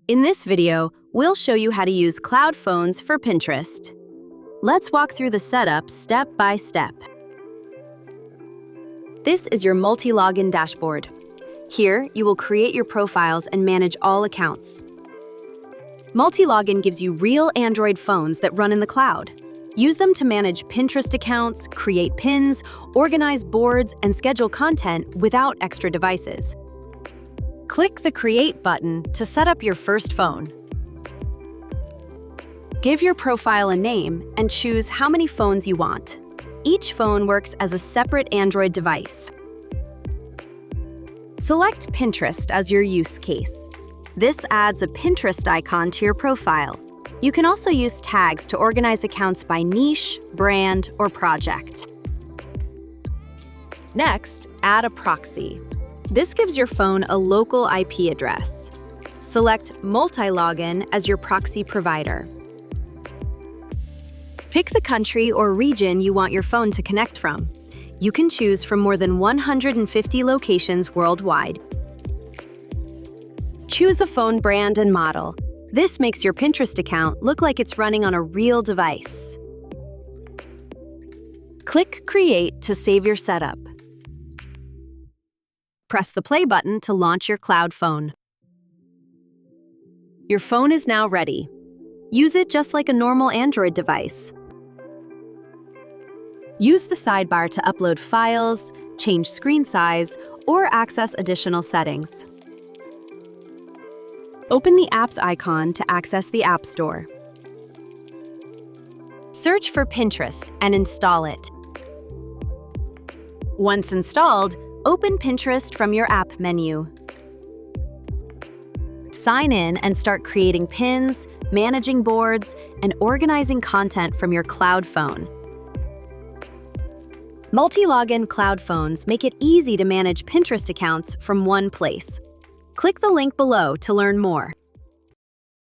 In this video, we'll show you how to use cloud phones for Pinterest. Let's walk through the setup step by step. This is your Multilogin dashboard. Here, you will create your profiles and manage all accounts. Multilogin gives you real Android phones that run in the cloud. Use them to manage Pinterest accounts, create pins, organize boards, and schedule content without extra devices. Click the Create button to set up your first phone. Give your profile a name and choose how many phones you want. Each phone works as a separate Android device. Select Pinterest as your use case. This adds a Pinterest icon to your profile. You can also use tags to organize accounts by niche, brand, or project. Next, add a proxy. This gives your phone a local IP address. Select Multilogin as your proxy provider. Pick the country or region you want your phone to connect from. You can choose from more than 150 locations worldwide. Choose a phone brand and model. This makes your Pinterest account look like it's running on a real device. Click Create to save your setup. Press the play button to launch your cloud phone. Your phone is now ready. Use it just like a normal Android device. Use the sidebar to upload files, change screen size, or access additional settings. Open the Apps icon to access the App Store. Search for Pinterest and install it. Once installed, open Pinterest from your app menu. Sign in and start creating pins, managing boards, and organizing content from your cloud phone. Multilogin cloud phones make it easy to manage Pinterest accounts from one place. Click the link below to learn more.